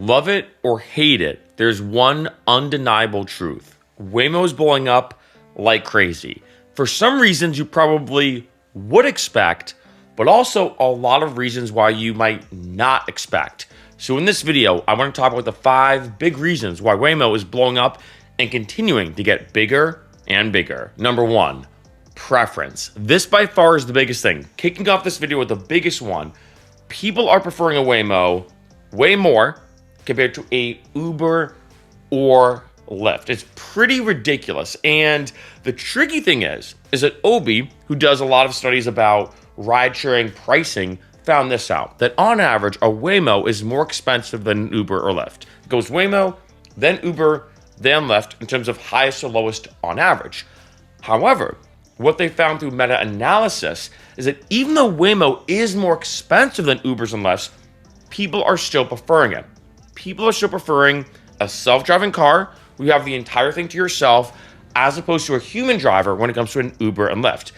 Love it or hate it, there's one undeniable truth. Waymo is blowing up like crazy. For some reasons you probably would expect, but also a lot of reasons why you might not expect. So in this video, I want to talk about the 5 big reasons why Waymo is blowing up and continuing to get bigger and bigger. Number 1, preference. This by far is the biggest thing. Kicking off this video with the biggest one, people are preferring a Waymo way more compared to a Uber or Lyft. It's pretty ridiculous. And the tricky thing is that Obi, who does a lot of studies about ride-sharing pricing, found this out, that on average, a Waymo is more expensive than Uber or Lyft. It goes Waymo, then Uber, then Lyft in terms of highest to lowest on average. However, what they found through meta-analysis is that even though Waymo is more expensive than Ubers and Lyfts, people are still preferring it. People are still preferring a self-driving car where you have the entire thing to yourself as opposed to a human driver when it comes to an Uber and Lyft.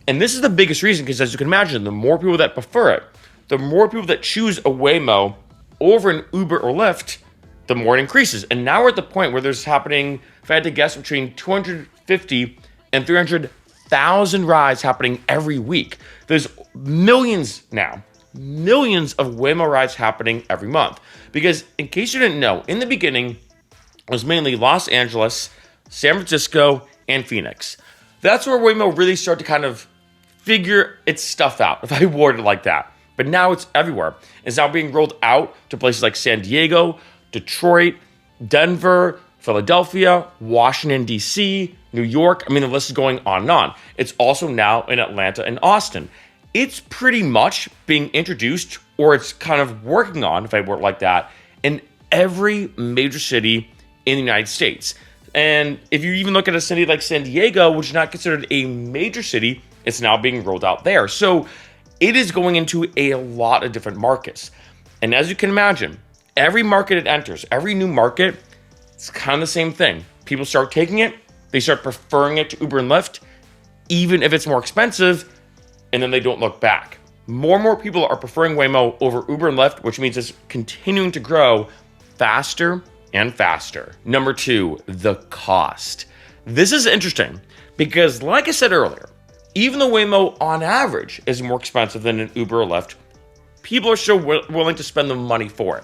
And this is the biggest reason because, as you can imagine, the more people that prefer it, the more people that choose a Waymo over an Uber or Lyft, the more it increases. And now we're at the point where there's happening, if I had to guess, between 250 and 300,000 rides happening every week. There's millions now. Millions of Waymo rides happening every month. Because in case you didn't know, in the beginning, it was mainly Los Angeles, San Francisco, and Phoenix. That's where Waymo really started to kind of figure its stuff out, if I word it like that. But now it's everywhere. It's now being rolled out to places like San Diego, Detroit, Denver, Philadelphia, Washington, D.C., New York. I mean, the list is going on and on. It's also now in Atlanta and Austin. It's pretty much being introduced, or it's kind of working on, if I word it like that, in every major city in the United States. And if you even look at a city like San Diego, which is not considered a major city, it's now being rolled out there. So it is going into a lot of different markets. And as you can imagine, every market it enters, every new market, it's kind of the same thing. People start taking it, they start preferring it to Uber and Lyft, even if it's more expensive, and then they don't look back. More and more people are preferring Waymo over Uber and Lyft, which means it's continuing to grow faster and faster. Number 2, the cost. This is interesting because, like I said earlier, even though Waymo on average is more expensive than an Uber or Lyft, people are still willing to spend the money for it.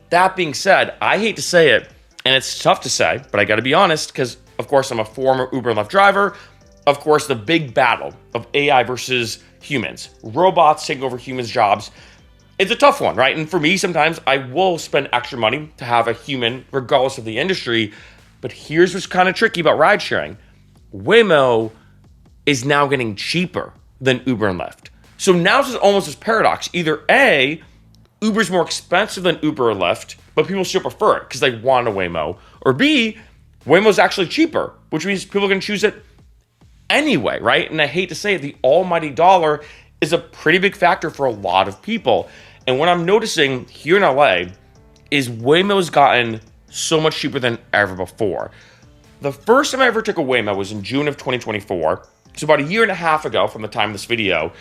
That being said, I hate to say it, and it's tough to say, but I gotta be honest because, of course, I'm a former Uber and Lyft driver. Of course, the big battle of AI versus humans, robots taking over humans' jobs, it's a tough one, right? And for me, sometimes I will spend extra money to have a human, regardless of the industry. But here's what's kind of tricky about ride sharing. Waymo is now getting cheaper than Uber and Lyft. So now it's almost this paradox. Either A, Uber's more expensive than Uber or Lyft, but people still prefer it because they want a Waymo. Or B, Waymo's actually cheaper, which means people are going to choose it anyway, right? And I hate to say it, the almighty dollar is a pretty big factor for a lot of people. And what I'm noticing here in LA is Waymo's gotten so much cheaper than ever before. The first time I ever took a Waymo was in June of 2024. So about a year and a half ago from the time of this video.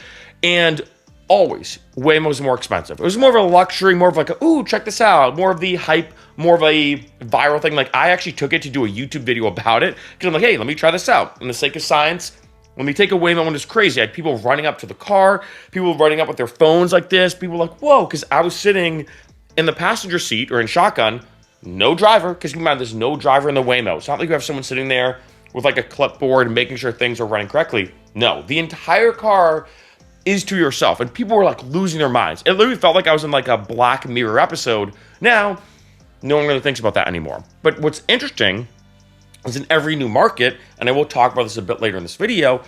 And always, Waymo's more expensive. It was more of a luxury, more of like, ooh, check this out. More of the hype, more of a viral thing. Like, I actually took it to do a YouTube video about it because I'm like, hey, let me try this out. In the sake of science, let me take a Waymo when it's crazy. I had people running up to the car, people running up with their phones like this. People were like, whoa, because I was sitting in the passenger seat or in shotgun, no driver, because remember, there's no driver in the Waymo. It's not like you have someone sitting there with like a clipboard and making sure things are running correctly. No, the entire car is to yourself. And people were like losing their minds. It literally felt like I was in like a Black Mirror episode. Now, no one really thinks about that anymore. But what's interesting is in every new market, and I will talk about this a bit later in this video,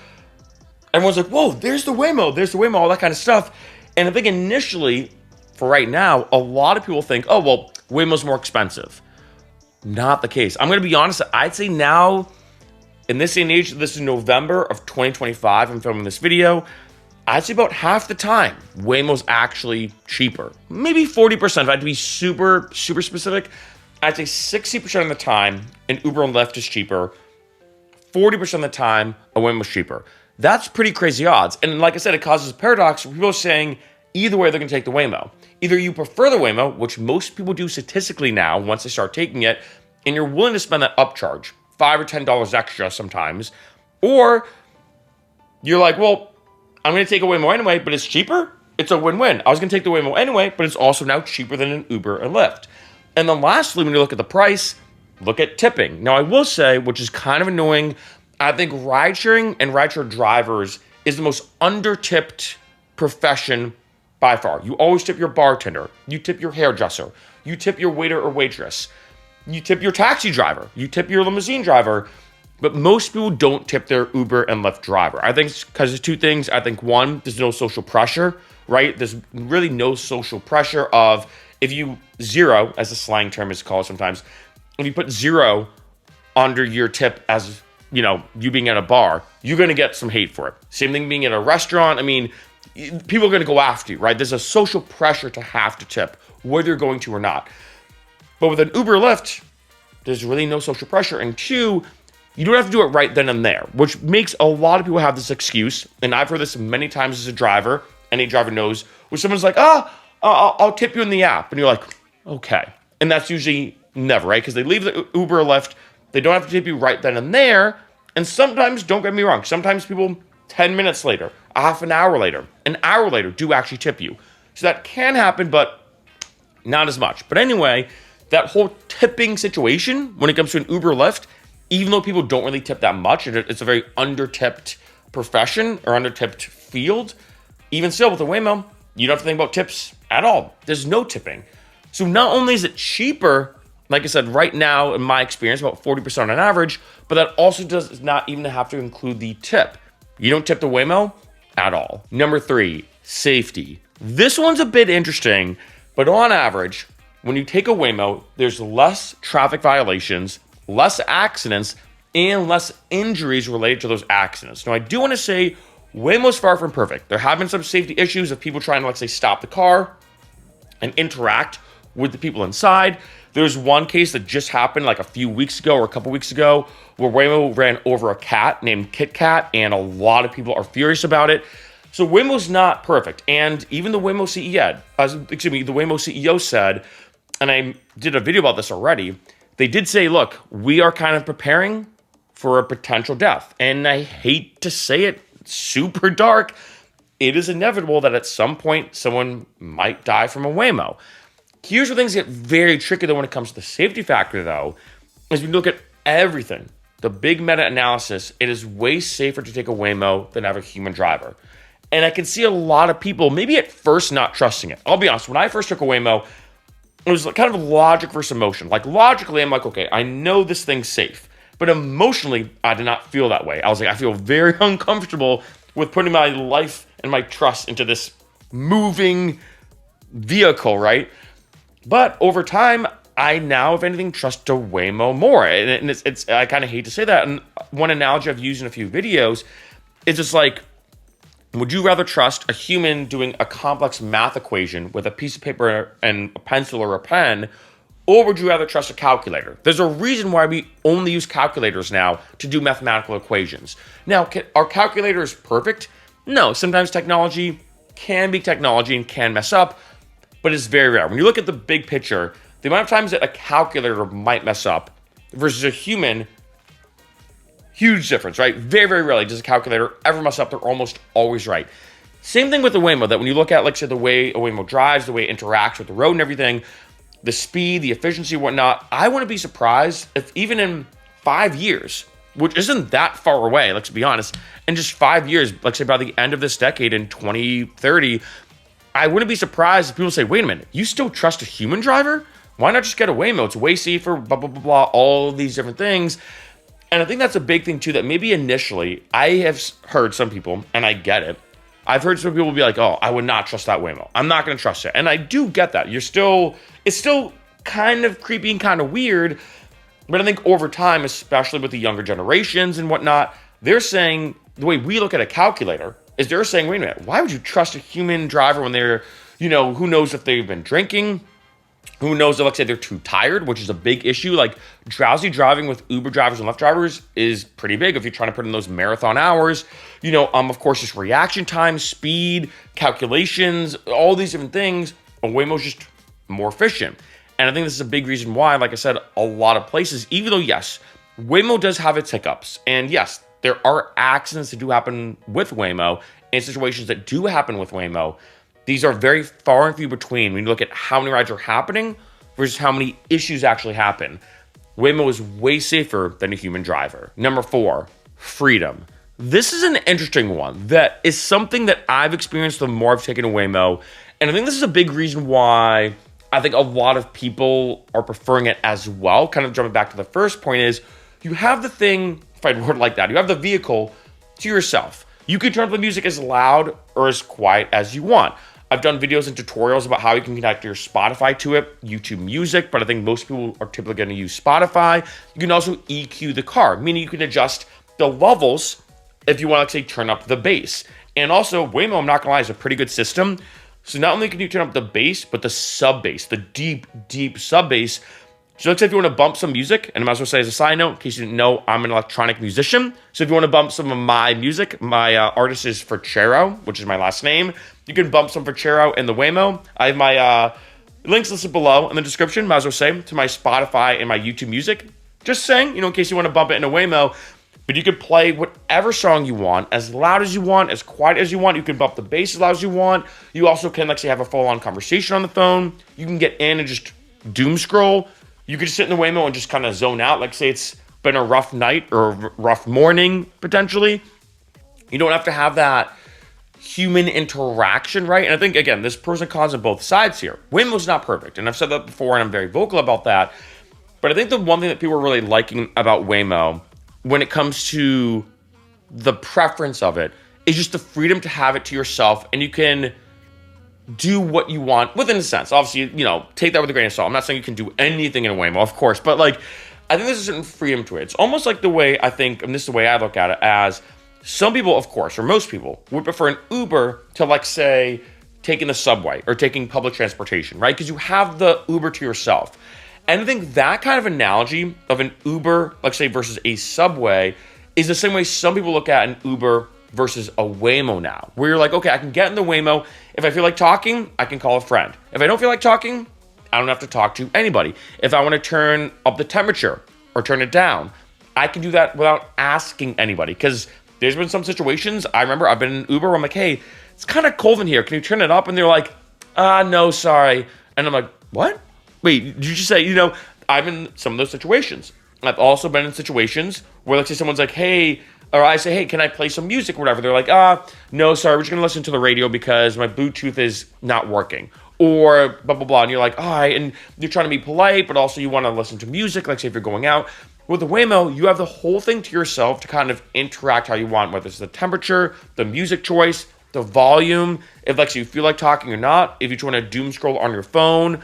everyone's like, whoa, there's the Waymo, all that kind of stuff. And I think initially, for right now, a lot of people think, oh, well, Waymo's more expensive. Not the case. I'm going to be honest, I'd say now, in this day and age, this is November of 2025, I'm filming this video, I'd say about half the time, Waymo's actually cheaper. Maybe 40%, if I had to be super, super specific. I'd say 60% of the time, an Uber and Lyft is cheaper. 40% of the time, a Waymo's cheaper. That's pretty crazy odds. And like I said, it causes a paradox where people are saying, either way, they're going to take the Waymo. Either you prefer the Waymo, which most people do statistically now once they start taking it, and you're willing to spend that upcharge, $5 or $10 extra sometimes, or you're like, well, I'm going to take a Waymo anyway, but it's cheaper. It's a win-win. I was going to take the Waymo anyway, but it's also now cheaper than an Uber and Lyft. And then lastly, when you look at the price, look at tipping. Now, I will say, which is kind of annoying, I think ride-sharing and rideshare drivers is the most under-tipped profession by far. You always tip your bartender. You tip your hairdresser. You tip your waiter or waitress. You tip your taxi driver. You tip your limousine driver. But most people don't tip their Uber and Lyft driver. I think it's because there's two things. I think one, there's no social pressure, right? There's really no social pressure of if you zero, as the slang term is called sometimes, if you put zero under your tip as, you being at a bar, you're going to get some hate for it. Same thing being at a restaurant. I mean, people are going to go after you, right? There's a social pressure to have to tip, whether you're going to or not. But with an Uber Lyft, there's really no social pressure. And two, you don't have to do it right then and there, which makes a lot of people have this excuse. And I've heard this many times as a driver. Any driver knows where someone's like, I'll tip you in the app. And you're like, okay. And that's usually never, right? Because they leave the Uber or Lyft. They don't have to tip you right then and there. And sometimes, don't get me wrong, sometimes people 10 minutes later, a half an hour later, an hour later do actually tip you. So that can happen, but not as much. But anyway, that whole tipping situation when it comes to an Uber or Lyft, even though people don't really tip that much, it's a very under-tipped profession or under-tipped field, even still with a Waymo, you don't have to think about tips at all. There's no tipping. So not only is it cheaper, like I said, right now, in my experience, about 40% on average, but that also does not even have to include the tip. You don't tip the Waymo at all. Number 3, safety. This one's a bit interesting, but on average, when you take a Waymo, there's less traffic violations, less accidents, and less injuries related to those accidents. Now, I do want to say Waymo's far from perfect. There have been some safety issues of people trying to, let's say, stop the car and interact with the people inside. There's one case that just happened like a few weeks ago or a couple weeks ago where Waymo ran over a cat named Kit Kat, and a lot of people are furious about it. So Waymo's not perfect. And even the Waymo CEO said, and I did a video about this already, they did say, look, we are kind of preparing for a potential death. And I hate to say it, super dark. It is inevitable that at some point someone might die from a Waymo. Here's where things get very tricky though when it comes to the safety factor though, is we look at everything. The big meta-analysis, it is way safer to take a Waymo than have a human driver. And I can see a lot of people, maybe at first not trusting it. I'll be honest, when I first took a Waymo, it was kind of logic versus emotion. Like logically, I'm like, okay, I know this thing's safe. But emotionally, I did not feel that way. I was like, I feel very uncomfortable with putting my life and my trust into this moving vehicle, right? But over time, I now, if anything, trust a Waymo more. And it's I kind of hate to say that. And one analogy I've used in a few videos is just like, would you rather trust a human doing a complex math equation with a piece of paper and a pencil or a pen, or would you rather trust a calculator? There's a reason why we only use calculators now to do mathematical equations. Now, are calculators perfect? No, sometimes technology can be technology and can mess up, but it's very rare. When you look at the big picture, the amount of times that a calculator might mess up versus a human, huge difference, right? Very, very rarely does a calculator ever mess up. They're almost always right. Same thing with the Waymo, that when you look at, like, say, the way a Waymo drives, the way it interacts with the road and everything, the speed, the efficiency, whatnot, I wouldn't be surprised if even in 5 years, which isn't that far away, let's be honest, in just 5 years, like say by the end of this decade in 2030, I wouldn't be surprised if people say, wait a minute, you still trust a human driver? Why not just get a Waymo? It's way safer, blah, blah, blah, blah, all these different things. And I think that's a big thing too, that maybe initially, I have heard some people, and I get it, I've heard some people be like, oh, I would not trust that Waymo. I'm not going to trust it. And I do get that. It's still kind of creepy and kind of weird. But I think over time, especially with the younger generations and whatnot, they're saying, the way we look at a calculator is they're saying, wait a minute, why would you trust a human driver when they're, who knows if they've been drinking Who knows if, let's say, they're too tired, which is a big issue. Like drowsy driving with Uber drivers and Lyft drivers is pretty big if you're trying to put in those marathon hours. Of course, just reaction time, speed, calculations, all these different things. Waymo's just more efficient. And I think this is a big reason why, like I said, a lot of places, even though, yes, Waymo does have its hiccups. And yes, there are accidents that do happen with Waymo and situations that do happen with Waymo. These are very far and few between when you look at how many rides are happening versus how many issues actually happen. Waymo is way safer than a human driver. Number 4, freedom. This is an interesting one that is something that I've experienced the more I've taken a Waymo. And I think this is a big reason why I think a lot of people are preferring it as well. Kind of jumping back to the first point is you have the thing, if I'd word like that, you have the vehicle to yourself. You can turn up the music as loud or as quiet as you want. I've done videos and tutorials about how you can connect your Spotify to it, YouTube Music, but I think most people are typically going to use Spotify. You can also EQ the car, meaning you can adjust the levels if you want to, say, turn up the bass. And also, Waymo, I'm not going to lie, is a pretty good system. So not only can you turn up the bass, but the sub bass, the deep, deep sub bass. So let's say if you want to bump some music, and I might as well say as a side note, in case you didn't know, I'm an electronic musician. So if you want to bump some of my music, my artist is Ferchero, which is my last name. You can bump some Ferchero in the Waymo. I have my links listed below in the description, might as well say, to my Spotify and my YouTube Music. Just saying, in case you want to bump it in a Waymo. But you can play whatever song you want, as loud as you want, as quiet as you want. You can bump the bass as loud as you want. You also can, like, say, have a full-on conversation on the phone. You can get in and just doom scroll. You could just sit in the Waymo and just kind of zone out. Like, say it's been a rough night or a rough morning, potentially. You don't have to have that human interaction, right? And I think, again, there's pros and cons on both sides here. Waymo's not perfect, and I've said that before, and I'm very vocal about that. But I think the one thing that people are really liking about Waymo when it comes to the preference of it is just the freedom to have it to yourself, and you can do what you want within a sense. Obviously, take that with a grain of salt. I'm not saying you can do anything in a Waymo, of course, but I think there's a certain freedom to it. It's almost like the way I think, and this is the way I look at it, as some people, of course, or most people, would prefer an Uber to, say, taking the subway or taking public transportation, right? Because you have the Uber to yourself. And I think that kind of analogy of an Uber, say, versus a subway is the same way some people look at an Uber versus a Waymo now, where you're like, okay, I can get in the Waymo. If I feel like talking, I can call a friend. If I don't feel like talking, I don't have to talk to anybody. If I want to turn up the temperature or turn it down, I can do that without asking anybody. Because there's been some situations, I remember I've been in Uber where I'm like, hey, it's kind of cold in here. Can you turn it up? And they're like, no, sorry. And I'm like, what? Wait, did you just say, I'm in some of those situations. I've also been in situations where, let's say someone's like, hey, or I say, hey, can I play some music or whatever? They're like, no, sorry, we're just going to listen to the radio because my Bluetooth is not working. Or blah, blah, blah. And you're like, all right, and you're trying to be polite, but also you want to listen to music, say if you're going out. With the Waymo, you have the whole thing to yourself to kind of interact how you want, whether it's the temperature, the music choice, the volume, if, say, you feel like talking or not, if you just want to doom scroll on your phone,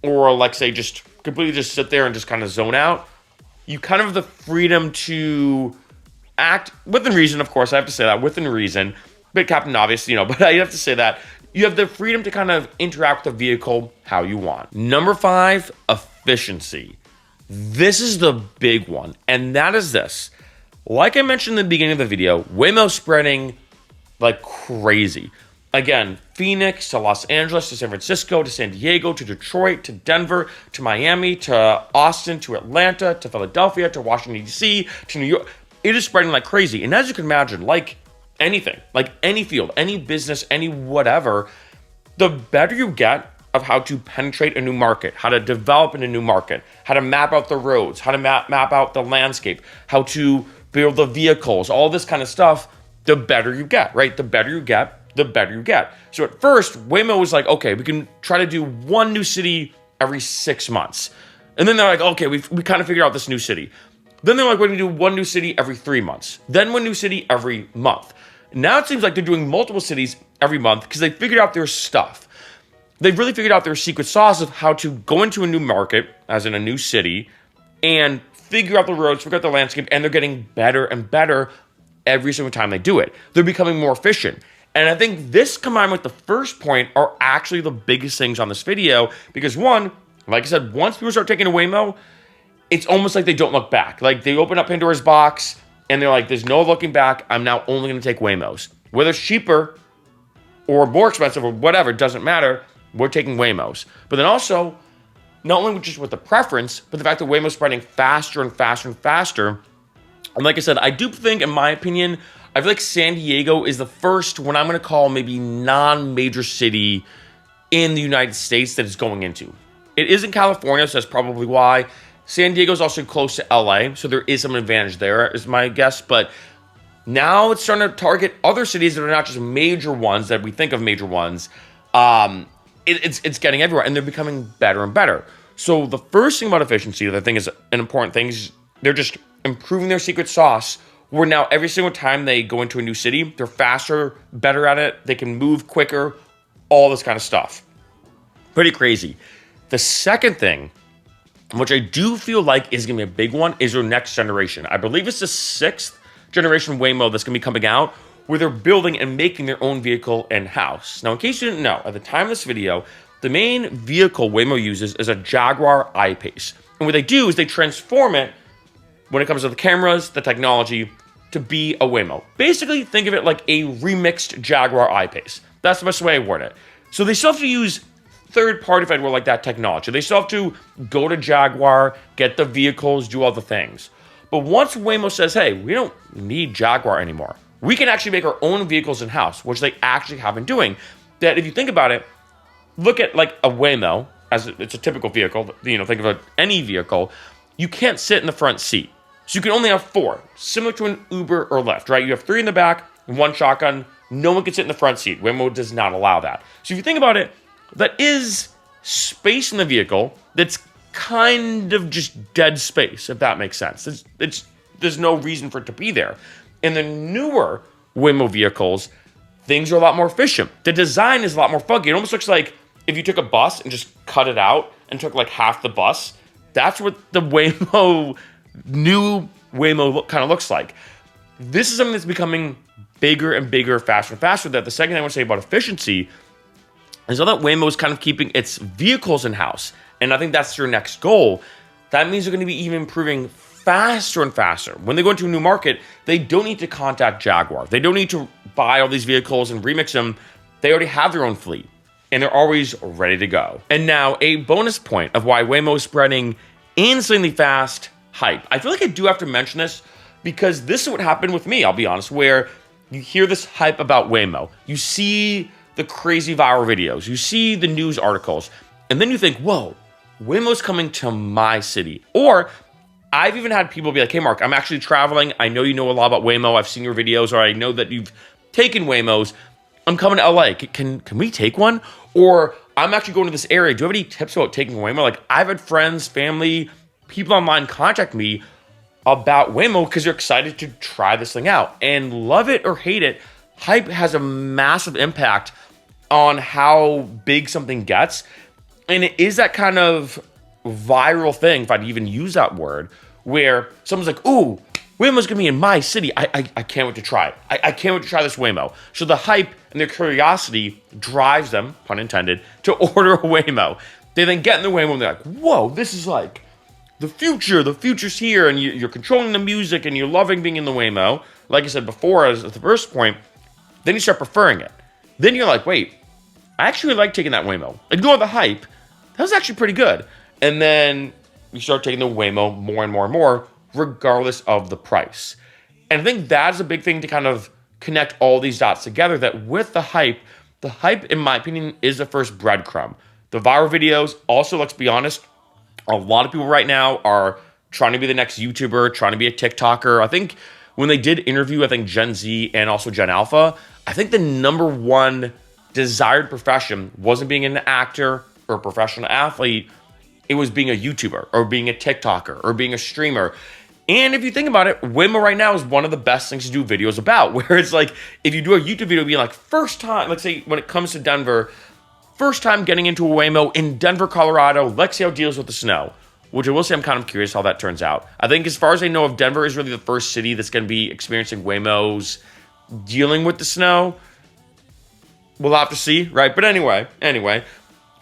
or, say, just completely just sit there and just kind of zone out. You kind of have the freedom to act within reason, of course. I have to say that, within reason. Bit Captain Obvious, but I have to say that. You have the freedom to kind of interact with the vehicle how you want. Number 5, efficiency. This is the big one, and that is this. Like I mentioned in the beginning of the video, Waymo spreading like crazy. Again, Phoenix to Los Angeles to San Francisco to San Diego to Detroit to Denver to Miami to Austin to Atlanta to Philadelphia to Washington, D.C. to New York. It is spreading like crazy. And as you can imagine, like anything, like any field, any business, any whatever, the better you get of how to penetrate a new market, how to develop in a new market, how to map out the roads, how to map out the landscape, how to build the vehicles, all this kind of stuff, the better you get, right? The better you get, the better you get. So at first, Waymo was like, okay, we can try to do one new city every 6 months. And then they're like, okay, we kind of figured out this new city. Then they're like, we're going to do one new city every 3 months. Then one new city every month. Now it seems like they're doing multiple cities every month because they figured out their stuff. They've really figured out their secret sauce of how to go into a new market, as in a new city, and figure out the roads, figure out the landscape, and they're getting better and better every single time they do it. They're becoming more efficient. And I think this combined with the first point are actually the biggest things on this video because one, Like I said, once people start taking a Waymo, it's almost like they don't look back. Like they open up Pandora's box and they're like, there's no looking back. I'm now only going to take Waymos. Whether it's cheaper or more expensive or whatever, it doesn't matter. We're taking Waymos. But then also, not only just with the preference, but the fact that Waymo's spreading faster and faster and faster. And like I said, I do think, in my opinion, I feel like San Diego is the first, what I'm going to call maybe non-major city in the United States that it's going into. It is in California, so that's probably why. San Diego is also close to LA, so there is some advantage there, is my guess. But now it's starting to target other cities that are not just major ones that we think of major ones. It's getting everywhere, and they're becoming better and better. So the first thing about efficiency that I think is an important thing is they're just improving their secret sauce, where now every single time they go into a new city, they're faster, better at it, they can move quicker, all this kind of stuff. Pretty crazy. The second thing, which I do feel like is going to be a big one, is their next generation. I believe it's the 6th generation Waymo that's going to be coming out, where they're building and making their own vehicle in-house. Now, in case you didn't know, at the time of this video, the main vehicle Waymo uses is a Jaguar I-Pace. And what they do is they transform it, when it comes to the cameras, the technology, to be a Waymo. Basically, think of it like a remixed Jaguar I-Pace. That's the best way I word it. So they still have to use third-party, if I were like that, technology. They still have to go to Jaguar, get the vehicles, do all the things. But once Waymo says, hey, we don't need Jaguar anymore, we can actually make our own vehicles in-house, which they actually have been doing. That if you think about it, look at like a Waymo, as it's a typical vehicle, think of any vehicle, you can't sit in the front seat. So you can only have 4, similar to an Uber or Lyft, right? You have 3 in the back, 1 shotgun, no one can sit in the front seat. Waymo does not allow that. So if you think about it, that is space in the vehicle that's kind of just dead space, if that makes sense. There's no reason for it to be there. In the newer Waymo vehicles, things are a lot more efficient. The design is a lot more funky. It almost looks like if you took a bus and just cut it out and took like half the bus. That's what the new Waymo kind of looks like. This is something that's becoming bigger and bigger, faster and faster. That the second thing I want to say about efficiency is that Waymo is kind of keeping its vehicles in-house. And I think that's their next goal. That means they're going to be even improving faster and faster. When they go into a new market, they don't need to contact Jaguar. They don't need to buy all these vehicles and remix them. They already have their own fleet, and they're always ready to go. And now, a bonus point of why Waymo is spreading insanely fast hype. I feel like I do have to mention this because this is what happened with me, I'll be honest, where you hear this hype about Waymo. You see the crazy viral videos. You see the news articles. And then you think, whoa, Waymo's coming to my city. Or I've even had people be like, hey, Mark, I'm actually traveling. I know you know a lot about Waymo. I've seen your videos, or I know that you've taken Waymos. I'm coming to LA. Can we take one? Or I'm actually going to this area. Do you have any tips about taking a Waymo? Like, I've had friends, family, people online contact me about Waymo because they're excited to try this thing out. And love it or hate it, hype has a massive impact on how big something gets. And it is that kind of viral thing, if I'd even use that word, where someone's like, ooh, Waymo's gonna be in my city. I can't wait to try it. I can't wait to try this Waymo. So the hype and their curiosity drives them, pun intended, to order a Waymo. They then get in the Waymo and they're like, whoa, this is like the future. The future's here, and you're controlling the music and you're loving being in the Waymo. Like I said before, as the first point, then you start preferring it. Then you're like, wait, I actually like taking that Waymo. Ignore the hype. That was actually pretty good. And then you start taking the Waymo more and more and more, regardless of the price. And I think that's a big thing to kind of connect all these dots together, that with the hype, in my opinion, is the first breadcrumb. The viral videos, also, let's be honest, a lot of people right now are trying to be the next YouTuber, trying to be a TikToker. I think when they did interview, Gen Z and also Gen Alpha, I think the number one desired profession wasn't being an actor or a professional athlete. It was being a YouTuber or being a TikToker or being a streamer. And if you think about it, Waymo right now is one of the best things to do videos about, where it's like, if you do a YouTube video being like, first time, let's say when it comes to Denver, first time getting into a Waymo in Denver, Colorado, let's see how it deals with the snow, which I will say I'm kind of curious how that turns out. I think as far as I know, if Denver is really the first city that's going to be experiencing Waymos dealing with the snow, we'll have to see, right? But anyway,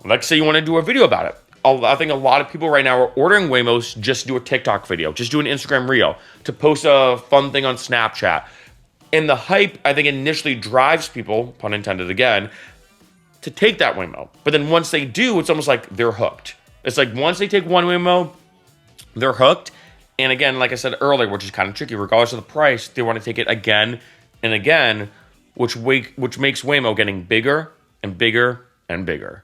let's say you want to do a video about it. I think a lot of people right now are ordering Waymos just to do a TikTok video, just do an Instagram reel, to post a fun thing on Snapchat. And the hype, I think, initially drives people, pun intended again, to take that Waymo. But then once they do, it's almost like they're hooked. It's like once they take one Waymo, they're hooked. And again, like I said earlier, which is kind of tricky, regardless of the price, they want to take it again and again, which makes Waymo getting bigger and bigger and bigger.